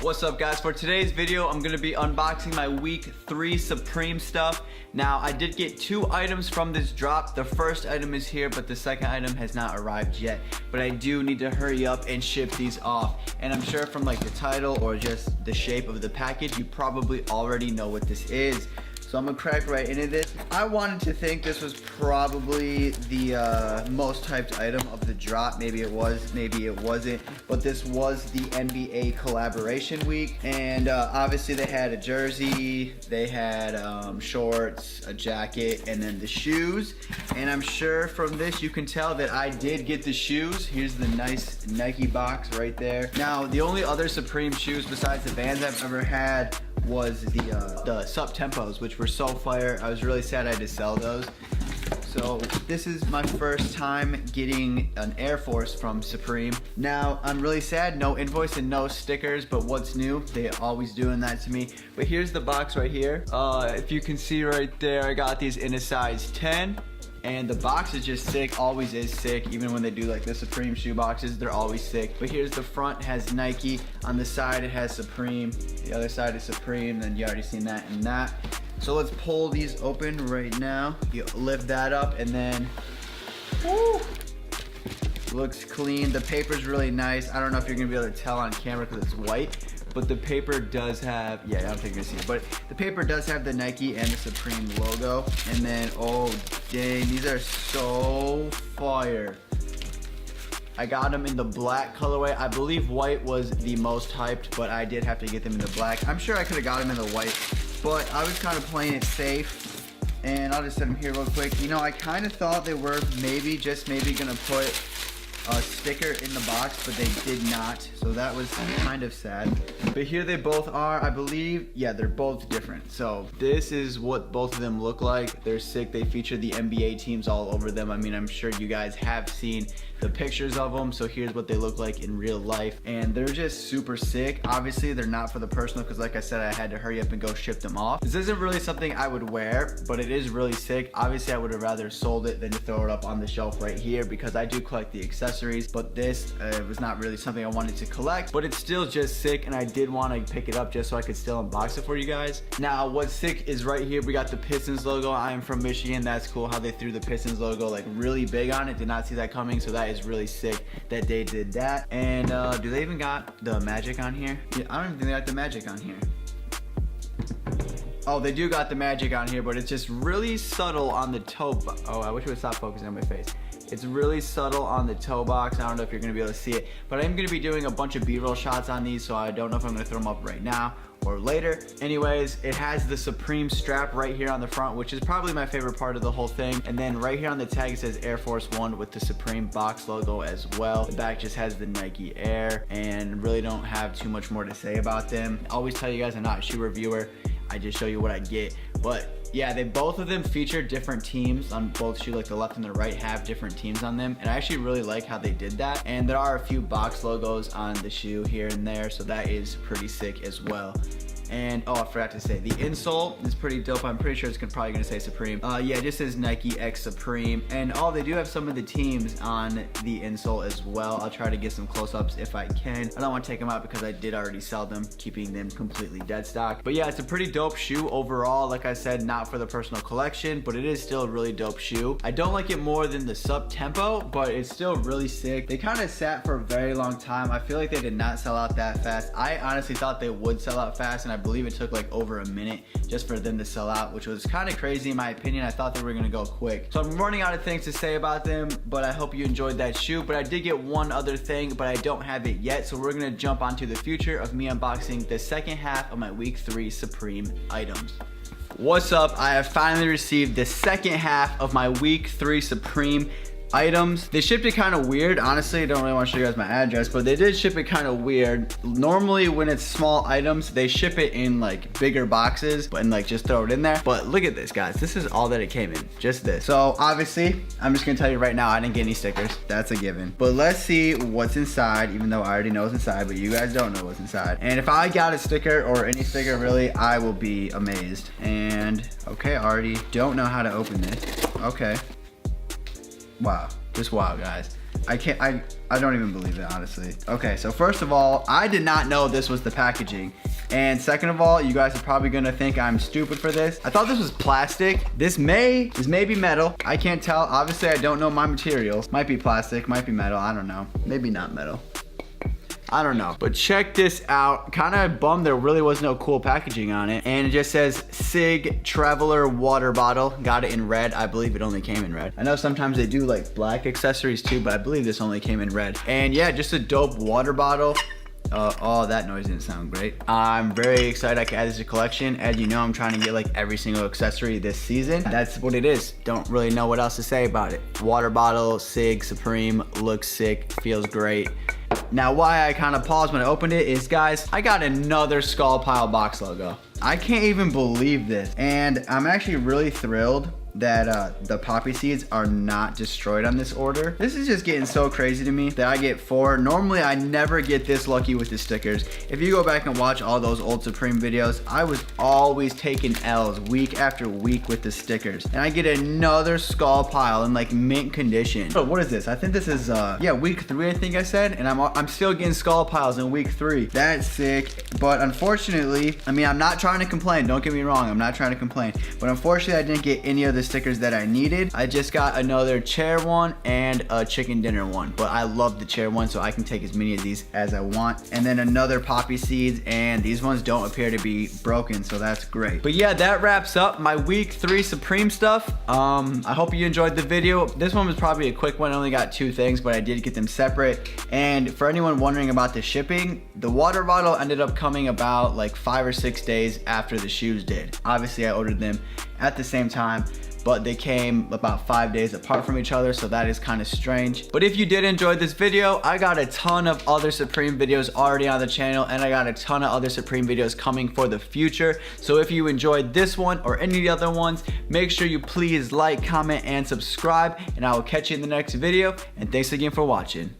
What's up guys? For today's video, I'm gonna be unboxing my week 3 Supreme stuff. Now, I did get 2 items from this drop. The first item is here, but the second item has not arrived yet. But I do need to hurry up and ship these off. And I'm sure from like the title or just the shape of the package, you probably already know what this is. So I'm gonna crack right into this. I wanted to think this was probably the most hyped item of the drop. Maybe it was, maybe it wasn't. But this was the NBA collaboration week. And obviously they had a jersey, they had shorts, a jacket, and then the shoes. And I'm sure from this you can tell that I did get the shoes. Here's the nice Nike box right there. Now, the only other Supreme shoes besides the Vans I've ever had was the Sup Tempos, which were so fire. I was really sad I had to sell those. So this is my first time getting an Air Force from Supreme. Now, I'm really sad, no invoice and no stickers, but what's new? They always doing that to me. But here's the box right here. If you can see right there, I got these in a size 10. And the box is just sick, always is sick. Even when they do like the Supreme shoe boxes, they're always sick. But here's the front, has Nike. On the side, it has Supreme. The other side is Supreme, then you already seen that and that. So let's pull these open right now. You lift that up and then, woo, looks clean. The paper's really nice. I don't know if you're gonna be able to tell on camera because it's white, but the paper does have, yeah, I don't think you're gonna see it, but the paper does have the Nike and the Supreme logo. And then, oh dang, these are so fire. I got them in the black colorway. I believe white was the most hyped, but I did have to get them in the black. I'm sure I could have got them in the white, but I was kind of playing it safe. And I'll just set them here real quick. You know, I kind of thought they were maybe, just maybe gonna put a sticker in the box, but they did not, so that was kind of sad. But here they both are, I believe. Yeah, they're both different. So this is what both of them look like. They're sick. They feature the NBA teams all over them. I mean, I'm sure you guys have seen the pictures of them, so here's what they look like in real life, and they're just super sick. Obviously they're not for the personal because like I said, I had to hurry up and go ship them off. This isn't really something I would wear, but it is really sick. Obviously I would have rather sold it than to throw it up on the shelf right here because I do collect the accessories, but this was not really something I wanted to collect, but it's still just sick, and I did want to pick it up just so I could still unbox it for you guys. Now what's sick is right here we got the Pistons logo. I am from Michigan. That's cool how they threw the Pistons logo like really big on it. Did not see that coming, so that is really sick that they did that. And do they even got the Magic on here? Yeah, I don't even think they got the Magic on here. Oh, they do got the Magic on here, but it's just really subtle on the toe. Oh, I wish it would stop focusing on my face. It's really subtle on the toe box. I don't know if you're gonna be able to see it, but I'm gonna be doing a bunch of B-roll shots on these, so I don't know if I'm gonna throw them up right now or later. Anyways, it has the Supreme strap right here on the front, which is probably my favorite part of the whole thing. And then right here on the tag it says Air Force One with the Supreme box logo as well. The back just has the Nike Air, and really don't have too much more to say about them. I always tell you guys I'm not a shoe reviewer. I just show you what I get. But yeah, both of them feature different teams on both shoe, like the left and the right have different teams on them, and I actually really like how they did that. And there are a few box logos on the shoe here and there, so that is pretty sick as well. And oh, I forgot to say, the insole is pretty dope. I'm pretty sure it's probably gonna say Supreme. Yeah, it just says Nike X Supreme. And oh, they do have some of the teams on the insole as well. I'll try to get some close-ups if I can. I don't want to take them out because I did already sell them, keeping them completely dead stock. But yeah, it's a pretty dope shoe overall. Like I said, not for the personal collection, but it is still a really dope shoe. I don't like it more than the Sup Tempo, but it's still really sick. They kind of sat for a very long time. I feel like they did not sell out that fast. I honestly thought they would sell out fast, and I believe it took like over a minute just for them to sell out, which was kind of crazy in my opinion. I thought they were gonna go quick. So I'm running out of things to say about them, but I hope you enjoyed that shoe. But I did get one other thing, but I don't have it yet. So we're gonna jump onto the future of me unboxing the second half of my week 3 Supreme items. What's up? I have finally received the second half of my week 3 Supreme items. They shipped it kind of weird. Honestly, I don't really want to show you guys my address, but they did ship it kind of weird. Normally when it's small items, they ship it in like bigger boxes and like just throw it in there. But look at this, guys. This is all that it came in, just this. So obviously, I'm just gonna tell you right now, I didn't get any stickers. That's a given. But let's see what's inside, even though I already know what's inside, but you guys don't know what's inside. And if I got a sticker or any sticker really, I will be amazed. And okay, I already don't know how to open this. Okay. Wow, just wow, guys. I don't even believe it, honestly. Okay, so first of all, I did not know this was the packaging. And second of all, you guys are probably gonna think I'm stupid for this. I thought this was plastic. This may be metal. I can't tell. Obviously, I don't know my materials. Might be plastic, might be metal, I don't know. Maybe not metal. I don't know. But check this out. Kind of bummed there really was no cool packaging on it. And it just says SIG Traveler water bottle. Got it in red. I believe it only came in red. I know sometimes they do like black accessories too, but I believe this only came in red. And yeah, just a dope water bottle. Oh, that noise didn't sound great. I'm very excited I can add this to collection. As you know, I'm trying to get like every single accessory this season. That's what it is. Don't really know what else to say about it. Water bottle, SIG, Supreme, looks sick, feels great. Now, why I kind of paused when I opened it is, guys, I got another Skull Pile box logo. I can't even believe this. And I'm actually really thrilled that the poppy seeds are not destroyed on this order. This is just getting so crazy to me that I get 4. Normally, I never get this lucky with the stickers. If you go back and watch all those old Supreme videos, I was always taking L's week after week with the stickers. And I get another Skull Pile in like mint condition. So what is this? I think this is, yeah, week 3, I think I said. And I'm still getting Skull Piles in week 3. That's sick. But unfortunately, I mean, I'm not trying to complain. Don't get me wrong. I'm not trying to complain. But unfortunately, I didn't get any of the stickers that I needed. I just got another chair one and a chicken dinner one, but I love the chair one, so I can take as many of these as I want. And then another poppy seeds, and these ones don't appear to be broken, so that's great. But yeah, that wraps up my week 3 Supreme stuff. I hope you enjoyed the video. This one was probably a quick one. I only got 2 things, but I did get them separate. And for anyone wondering about the shipping, the water bottle ended up coming about like 5 or 6 days after the shoes did. Obviously, I ordered them at the same time, but they came about 5 days apart from each other, so that is kind of strange. But if you did enjoy this video, I got a ton of other Supreme videos already on the channel, and I got a ton of other Supreme videos coming for the future. So if you enjoyed this one or any of the other ones, make sure you please like, comment, and subscribe, and I will catch you in the next video. And thanks again for watching.